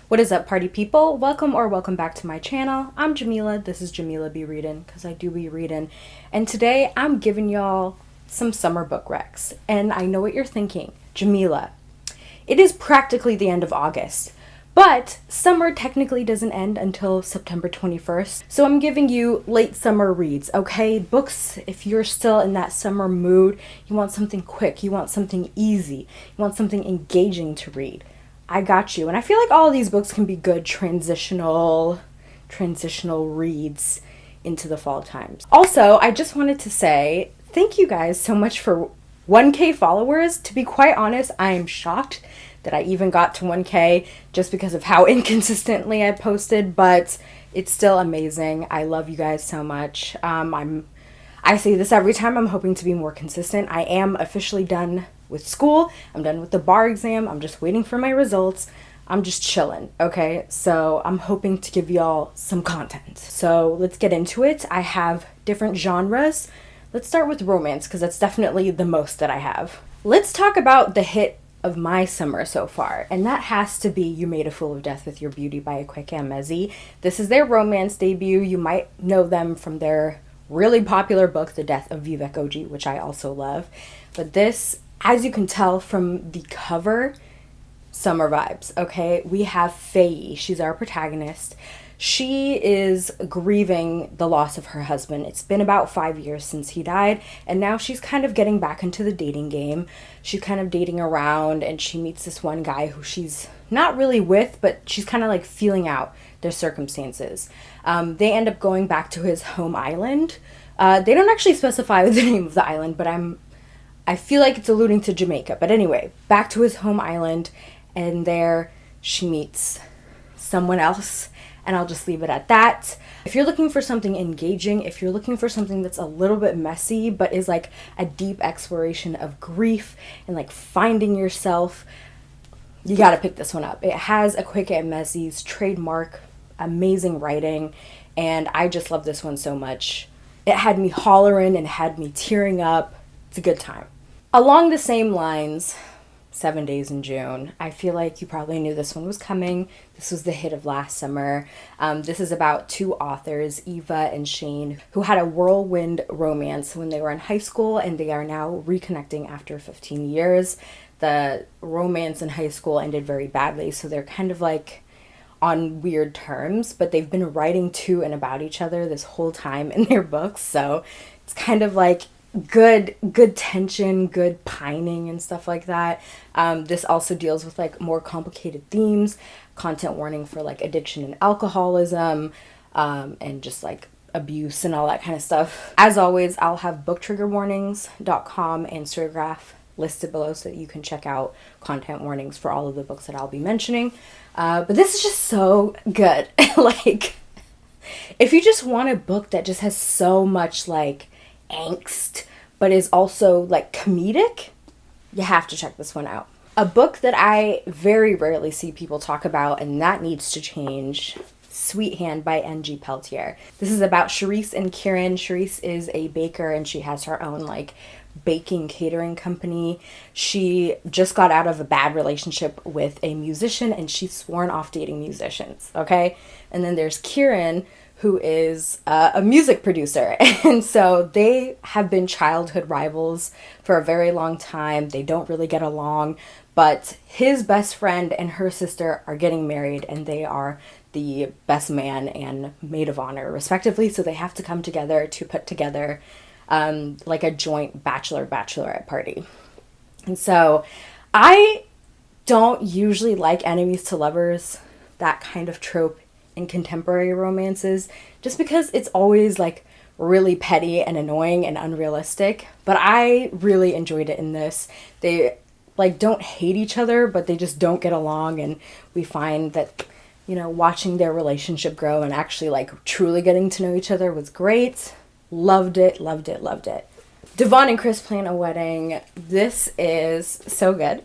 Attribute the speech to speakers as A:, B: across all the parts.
A: What is up, party people? Welcome back to my channel. I'm Jamila. This is JemilaBeReadin because I do be reading. And today I'm giving y'all some summer book recs. And I know what you're thinking. Jamila, it is practically the end of August. But summer technically doesn't end until September 21st. So I'm giving you late summer reads, okay? Books, if you're still in that summer mood, you want something quick, you want something easy, you want something engaging to read. I got you. And I feel like all of these books can be good transitional reads into the fall times. Also, I just wanted to say thank you guys so much for 1K followers. To be quite honest, I am shocked that I even got to 1K just because of how inconsistently I posted, but it's still amazing. I love you guys so much. I say this every time. I'm hoping to be more consistent. I am officially done with school. I'm done with the bar exam. I'm just waiting for my results. I'm just chilling, okay? So I'm hoping to give y'all some content. So let's get into it. I have different genres. Let's start with romance because that's definitely the most that I have. Let's talk about the hit of my summer so far, and that has to be You Made a Fool of Death with Your Beauty by Akwaeke Emezi. This is their romance debut. You might know them from their really popular book, The Death of Vivek Oji, which I also love. But this, as you can tell from the cover, summer vibes, okay? We have Faye. She's our protagonist. She is grieving the loss of her husband. It's been about 5 years since he died, and now she's kind of getting back into the dating game. She's kind of dating around, and she meets this one guy who she's not really with, but she's kind of like feeling out their circumstances. They end up going back to his home island. They don't actually specify the name of the island, but I feel like it's alluding to Jamaica. But anyway, back to his home island, and there she meets someone else, and I'll just leave it at that. If you're looking for something engaging, if you're looking for something that's a little bit messy, but is like a deep exploration of grief and like finding yourself, you gotta pick this one up. It has Akwaeke Emezi's trademark amazing writing, and I just love this one so much. It had me hollering and had me tearing up. It's a good time. Along the same lines, 7 Days in June. I feel like you probably knew this one was coming. This was the hit of last summer. This is about two authors, Eva and Shane, who had a whirlwind romance when they were in high school, and they are now reconnecting after 15 years. The romance in high school ended very badly, so they're kind of like on weird terms, but they've been writing to and about each other this whole time in their books, so it's kind of like good tension, good pining and stuff like that. This also deals with like more complicated themes, content warning for like addiction and alcoholism, and just like abuse and all that kind of stuff. As always, I'll have booktriggerwarnings.com and Storygraph listed below so that you can check out content warnings for all of the books that I'll be mentioning. But this is just so good. Like, if you just want a book that just has so much like angst but is also like comedic, you have to check this one out. A book that I very rarely see people talk about, and that needs to change, Sweet Hand by N.G. Peltier. This is about Charisse and Kieran. Charisse is a baker, and she has her own like baking catering company. She just got out of a bad relationship with a musician, and she's sworn off dating musicians, okay? And then there's Kieran, who is a music producer. And so they have been childhood rivals for a very long time. They don't really get along, but his best friend and her sister are getting married, and they are the best man and maid of honor, respectively. So they have to come together to put together like a joint bachelorette party. And so I don't usually like enemies to lovers, that kind of trope in contemporary romances, just because it's always like really petty and annoying and unrealistic. But I really enjoyed it in this. They like don't hate each other, but they just don't get along, and we find that, you know, watching their relationship grow and actually like truly getting to know each other was great. Loved it. Devon and Chris Plan a Wedding. This is so good.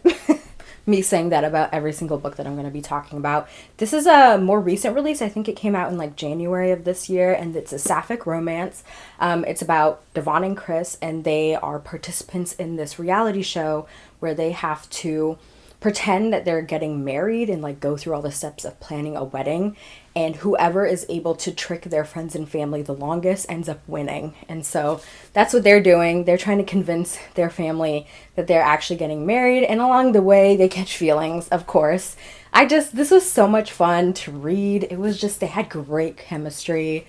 A: Me saying that about every single book that I'm going to be talking about. This is a more recent release. I think it came out in like January of this year, and it's a sapphic romance. It's about Devon and Chris, and they are participants in this reality show where they have to pretend that they're getting married and like go through all the steps of planning a wedding, and whoever is able to trick their friends and family the longest ends up winning. And so that's what they're doing. They're trying to convince their family that they're actually getting married, and along the way they catch feelings, of course. This was so much fun to read. It was just, they had great chemistry.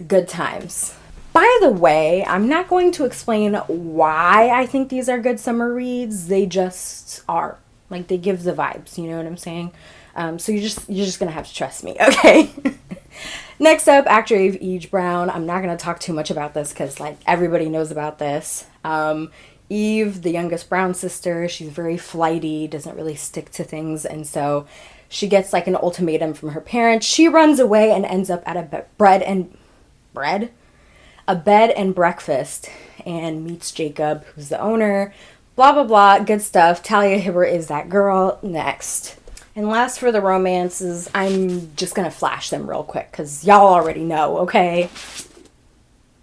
A: Good times. By the way, I'm not going to explain why I think these are good summer reads. They just are. Like, they give the vibes, you know what I'm saying? So you're just gonna have to trust me, okay? Next up, actor Eve Brown. I'm not gonna talk too much about this because like everybody knows about this. Eve, the youngest Brown sister, she's very flighty, doesn't really stick to things, and so she gets like an ultimatum from her parents. She runs away and ends up at a bed and breakfast and meets Jacob, who's the owner. Blah blah blah, good stuff. Talia Hibbert is that girl. Next. And last for the romances, I'm just gonna flash them real quick because y'all already know, okay?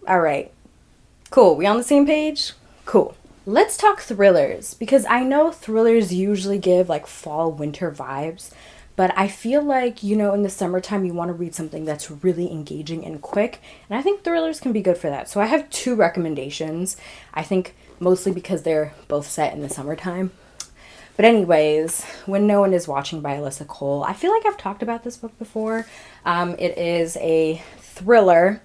A: Alright. Cool. We on the same page? Cool. Let's talk thrillers, because I know thrillers usually give like fall, winter vibes, but I feel like, you know, in the summertime you want to read something that's really engaging and quick, and I think thrillers can be good for that. So I have two recommendations, I think mostly because they're both set in the summertime. But anyways, When No One Is Watching by Alyssa Cole. I feel like I've talked about this book before. It is a thriller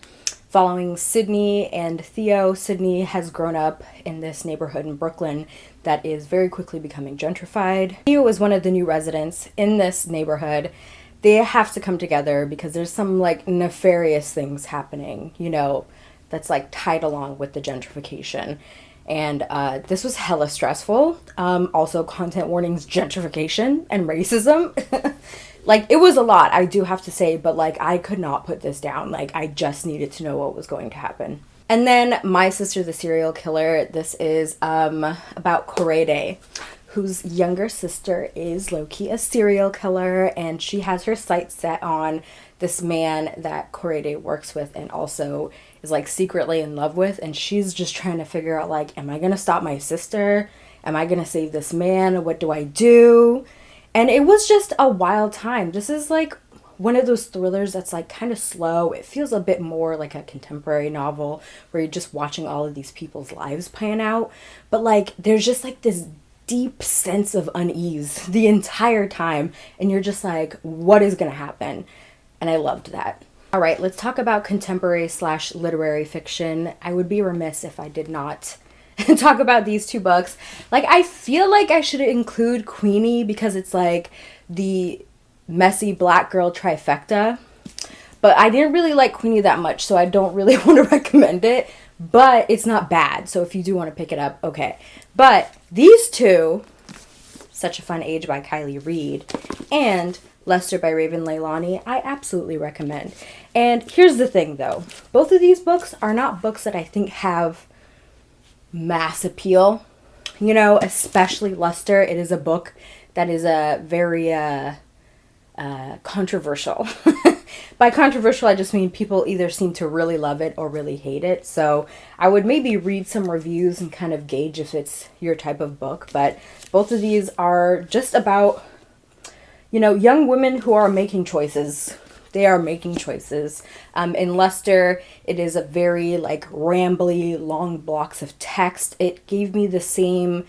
A: following Sydney and Theo. Sydney has grown up in this neighborhood in Brooklyn that is very quickly becoming gentrified. Theo is one of the new residents in this neighborhood. They have to come together because there's some like nefarious things happening, you know, that's like tied along with the gentrification. And this was hella stressful. Also, content warnings, gentrification and racism. Like, it was a lot, I do have to say, but like, I could not put this down. Like, I just needed to know what was going to happen. And then My Sister the Serial Killer. This is about Korede, whose younger sister is low-key a serial killer, and she has her sights set on this man that Korede works with and also is like secretly in love with, and she's just trying to figure out like, am I gonna stop my sister? Am I gonna save this man? What do I do? And it was just a wild time. This is like one of those thrillers that's like kind of slow. It feels a bit more like a contemporary novel where you're just watching all of these people's lives pan out, but like there's just like this deep sense of unease the entire time, and you're just like, what is gonna happen? And I loved that. All right, let's talk about contemporary / literary fiction. I would be remiss if I did not talk about these two books. Like, I feel like I should include Queenie because it's like the messy black girl trifecta, but I didn't really like Queenie that much, so I don't really want to recommend it, but it's not bad. So if you do want to pick it up, okay. But these two, Such a Fun Age by Kylie Reed and Lester by Raven Leilani, I absolutely recommend. And here's the thing though, both of these books are not books that I think have mass appeal, you know, especially Lester. It is a book that is a very controversial. By controversial, I just mean people either seem to really love it or really hate it. So I would maybe read some reviews and kind of gauge if it's your type of book. But both of these are just about, you know, young women who are making choices. They are making choices. In Lester, it is a very like rambly, long blocks of text. It gave me the same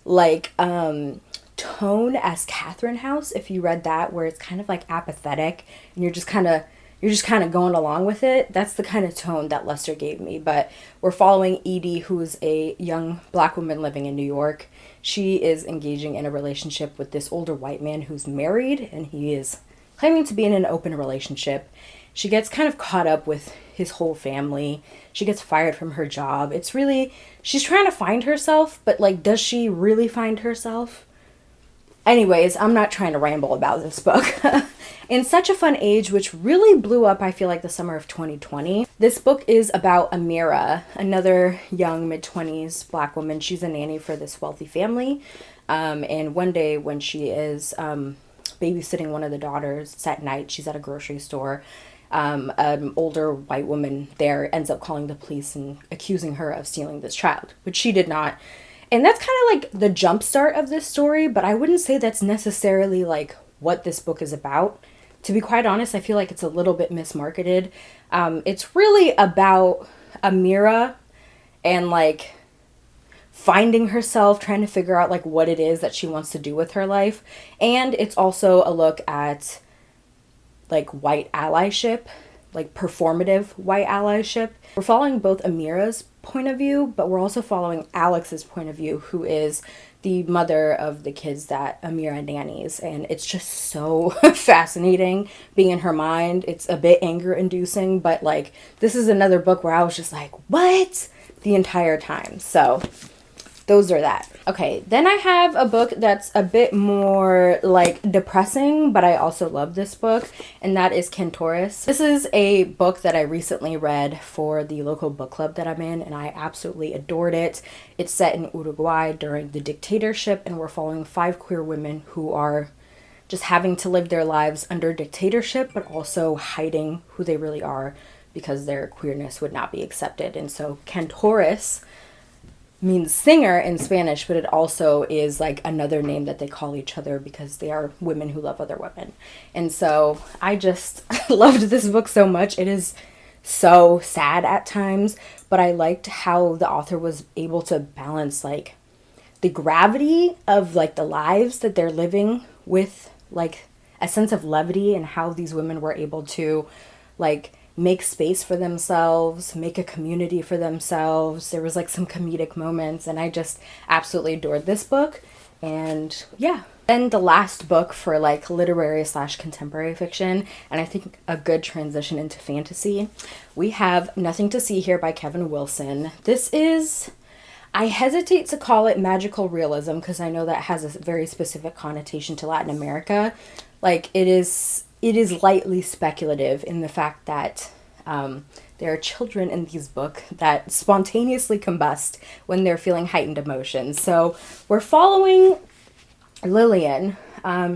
A: like tone as Catherine House, if you read that, where it's kind of like apathetic and you're just kind of going along with it. That's the kind of tone that Lester gave me. But we're following Edie, who's a young black woman living in New York. She is engaging in a relationship with this older white man who's married, and he is claiming to be in an open relationship. She gets kind of caught up with his whole family. She gets fired from her job. It's really, she's trying to find herself, but like, does she really find herself? Anyways, I'm not trying to ramble about this book. In Such a Fun Age, which really blew up, I feel like, the summer of 2020. This book is about Amira, another young mid-20s black woman. She's a nanny for this wealthy family. And one day when she is babysitting one of the daughters, it's at night, she's at a grocery store. An older white woman there ends up calling the police and accusing her of stealing this child, which she did not. And that's kind of like the jump start of this story, but I wouldn't say that's necessarily like what this book is about. To be quite honest, I feel like it's a little bit mismarketed. It's really about Amira and like finding herself, trying to figure out like what it is that she wants to do with her life. And it's also a look at like white allyship, like performative white allyship. We're following both Amira's point of view, but we're also following Alex's point of view, who is the mother of the kids that Amira nannies. And it's just so fascinating being in her mind. It's a bit anger inducing, but like this is another book where I was just like, what? The entire time. So those are that. Okay, then I have a book that's a bit more like depressing, but I also love this book, and that is Cantorus. This is a book that I recently read for the local book club that I'm in, and I absolutely adored it. It's set in Uruguay during the dictatorship, and we're following 5 queer women who are just having to live their lives under dictatorship, but also hiding who they really are because their queerness would not be accepted. And so Cantorus means singer in Spanish, but it also is like another name that they call each other because they are women who love other women. And so I just loved this book so much. It is so sad at times, but I liked how the author was able to balance like the gravity of like the lives that they're living with like a sense of levity, and how these women were able to like make space for themselves, make a community for themselves. There was like some comedic moments, and I just absolutely adored this book. And yeah. Then the last book for like literary / contemporary fiction, and I think a good transition into fantasy, we have Nothing to See Here by Kevin Wilson. This is, I hesitate to call it magical realism because I know that has a very specific connotation to Latin America. Like it is lightly speculative in the fact that there are children in these books that spontaneously combust when they're feeling heightened emotions. So we're following Lillian.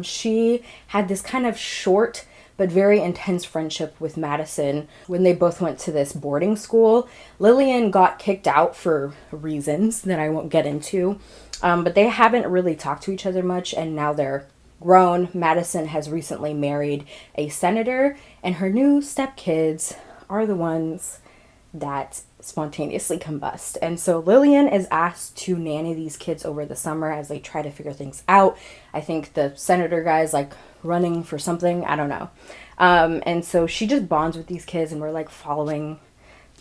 A: She had this kind of short but very intense friendship with Madison when they both went to this boarding school. Lillian got kicked out for reasons that I won't get into, but they haven't really talked to each other much, and now they're grown. Madison has recently married a senator, and her new stepkids are the ones that spontaneously combust. And so Lillian is asked to nanny these kids over the summer as they try to figure things out. I think the senator guy is like running for something, I don't know. And so she just bonds with these kids, and we're like following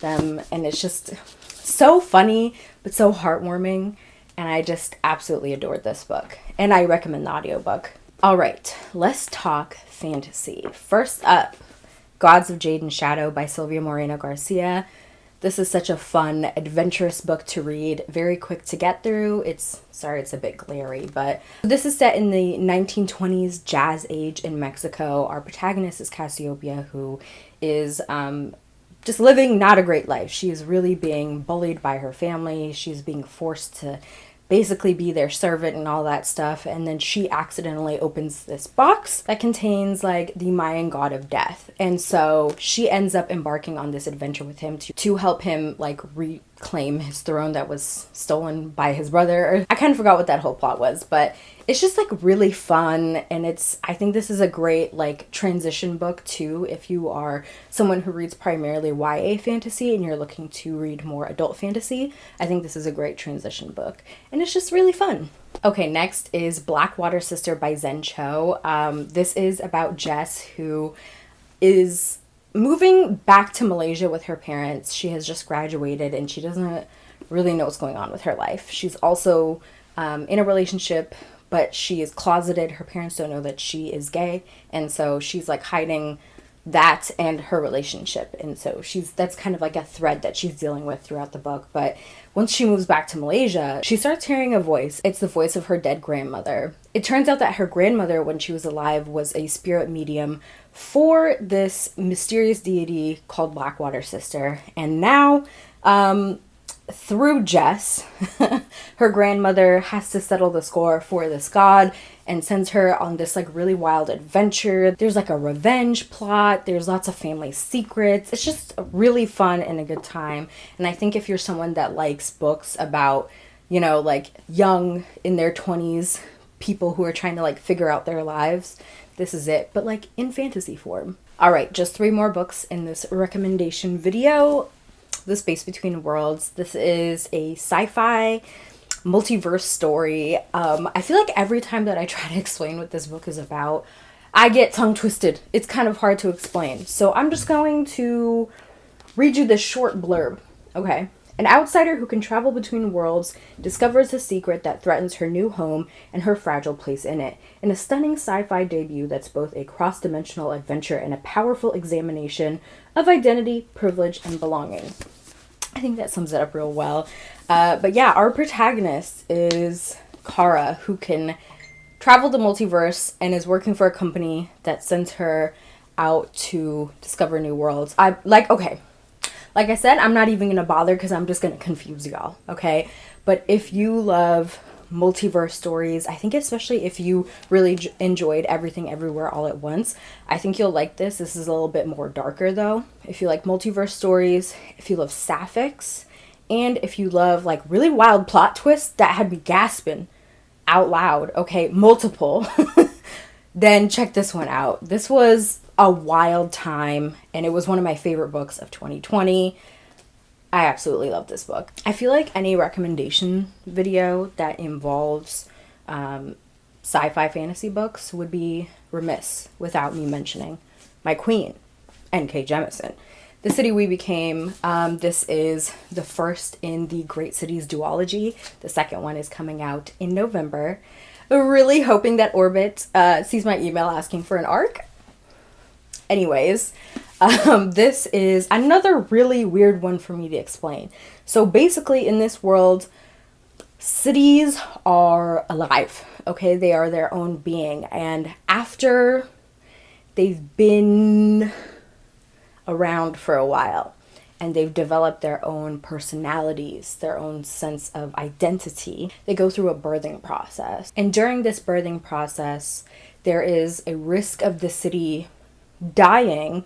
A: them, and it's just so funny but so heartwarming, and I just absolutely adored this book, and I recommend the audiobook. All right, let's talk fantasy. First up, Gods of Jade and Shadow by Silvia Moreno Garcia. This is such a fun, adventurous book to read, very quick to get through. It's a bit glary, but this is set in the 1920s jazz age in Mexico. Our protagonist is Cassiopeia, who is just living not a great life. She is really being bullied by her family. She's being forced to basically be their servant and all that stuff, and then she accidentally opens this box that contains like the Mayan god of death, and so she ends up embarking on this adventure with him to help him like reclaim his throne that was stolen by his brother. I kind of forgot what that whole plot was, but it's just like really fun, and I think this is a great like transition book too if you are someone who reads primarily YA fantasy and you're looking to read more adult fantasy. I think this is a great transition book, and it's just really fun. Okay, next is Blackwater Sister by Zen Cho. This is about Jess, who is moving back to Malaysia with her parents. She has just graduated and she doesn't really know what's going on with her life. She's also in a relationship, but she is closeted. Her parents don't know that she is gay, and so she's like hiding that and her relationship, and so that's kind of like a thread that she's dealing with throughout the book. But once she moves back to Malaysia, she starts hearing a voice. It's the voice of her dead grandmother. It turns out that her grandmother, when she was alive, was a spirit medium for this mysterious deity called Blackwater Sister, and now through Jess, her grandmother has to settle the score for this god and sends her on this like really wild adventure. There's like a revenge plot. There's lots of family secrets. It's just really fun and a good time. And I think if you're someone that likes books about you know, like young in their 20s people who are trying to like figure out their lives. This is it, but like in fantasy form. All right, just 3 more books in this recommendation video. The Space Between Worlds. This is a sci-fi multiverse story. I feel like every time that I try to explain what this book is about, I get tongue twisted. It's kind of hard to explain. So I'm just going to read you this short blurb. Okay. An outsider who can travel between worlds discovers a secret that threatens her new home and her fragile place in it. In a stunning sci-fi debut that's both a cross-dimensional adventure and a powerful examination of identity, privilege, and belonging. I think that sums it up real well. But yeah, our protagonist is Kara, who can travel the multiverse and is working for a company that sends her out to discover new worlds. Like I said, I'm not even going to bother because I'm just going to confuse y'all, okay? But if you love multiverse stories, I think especially if you really enjoyed Everything Everywhere All at Once, I think you'll like this. This is a little bit more darker though. If you like multiverse stories, if you love sapphics, and if you love like really wild plot twists that had me gasping out loud, okay, multiple, then check this one out. This was a wild time, and it was one of my favorite books of 2020. I absolutely love this book. I feel like any recommendation video that involves sci-fi fantasy books would be remiss without me mentioning my queen, N.K. Jemisin. The City We Became. This is the first in the Great Cities duology. The second one is coming out in November. Really hoping that Orbit sees my email asking for an arc. Anyways, this is another really weird one for me to explain. So basically in this world, cities are alive, okay? They are their own being. And after they've been around for a while and they've developed their own personalities, their own sense of identity, they go through a birthing process. And during this birthing process, there is a risk of the city dying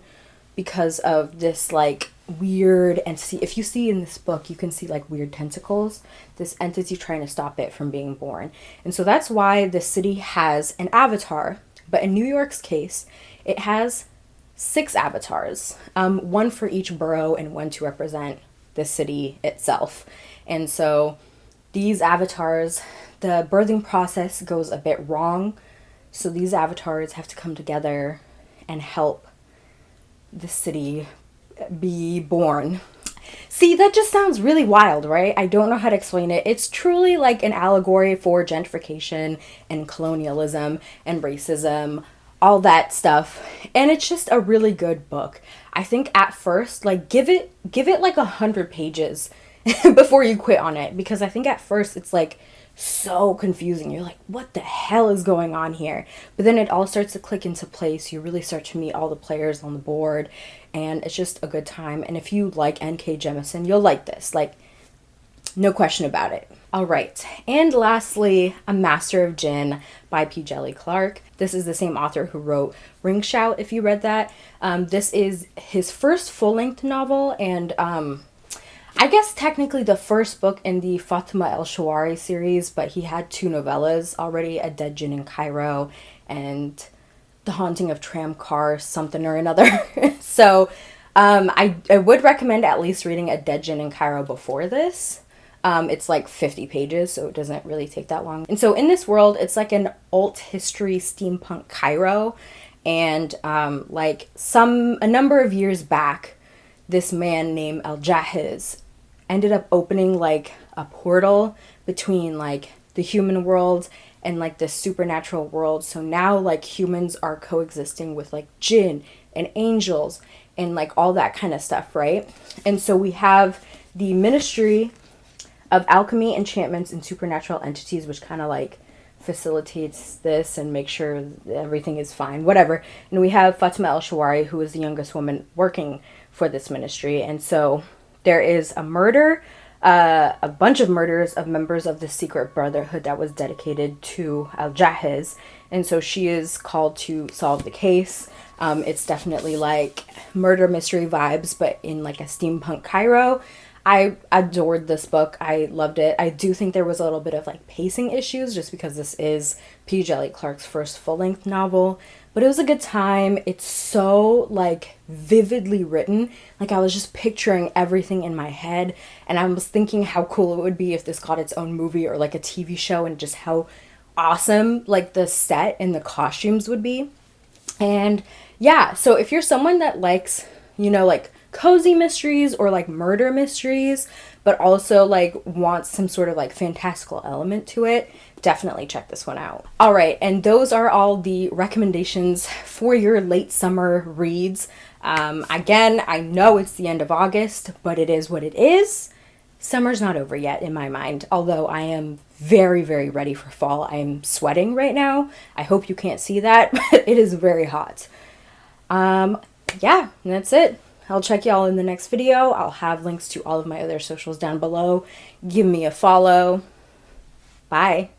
A: because of this like weird entity. If you see in this book, you can see like weird tentacles, this entity trying to stop it from being born. And so that's why the city has an avatar. But in New York's case, it has 6 avatars, one for each borough and one to represent the city itself. And so these avatars, the birthing process goes a bit wrong. So these avatars have to come together and help the city be born. See, that just sounds really wild, right? I don't know how to explain it. It's truly like an allegory for gentrification and colonialism and racism, all that stuff. And it's just a really good book. I think at first, like give it like 100 pages before you quit on it, because I think at first it's like so confusing. You're like, what the hell is going on here? But then it all starts to click into place. You really start to meet all the players on the board, and it's just a good time. And if you like N.K. Jemisin, you'll like this, like no question about it. All right, and lastly, A Master of Jinn by P. Djeli Clark. This is the same author who wrote Ring Shout, if you read that. This is his first full-length novel, and I guess technically the first book in the Fatima El Shawari series, but he had 2 novellas already, A Dead Djinn in Cairo and The Haunting of Tramcar something or another. So I would recommend at least reading A Dead Djinn in Cairo before this. It's like 50 pages, so it doesn't really take that long. And so in this world, it's like an alt history steampunk Cairo. And like a number of years back, this man named Al-Jahiz ended up opening like a portal between like the human world and like the supernatural world. So now like humans are coexisting with like jinn and angels and like all that kind of stuff, right? And so we have the Ministry of Alchemy, Enchantments, and Supernatural Entities, which kind of like facilitates this and make sure everything is fine, whatever. And we have Fatima El Shawari, who is the youngest woman working for this ministry. And so there is a murder, a bunch of murders of members of the secret brotherhood that was dedicated to Al-Jahiz. And so she is called to solve the case. It's definitely like murder mystery vibes, but in like a steampunk Cairo. I adored this book. I loved it. I do think there was a little bit of like pacing issues just because this is P. Djeli Clark's first full-length novel, but it was a good time. It's so like vividly written. Like I was just picturing everything in my head, and I was thinking how cool it would be if this got its own movie or like a TV show, and just how awesome like the set and the costumes would be. And yeah, so if you're someone that likes, you know, like cozy mysteries or like murder mysteries, but also like wants some sort of like fantastical element to it, definitely check this one out. All right, and those are all the recommendations for your late summer reads. Again, I know it's the end of August, but it is what it is. Summer's not over yet in my mind, although I am very, very ready for fall. I am sweating right now. I hope you can't see that, but it is very hot. Yeah, and that's it. I'll check y'all in the next video. I'll have links to all of my other socials down below. Give me a follow. Bye.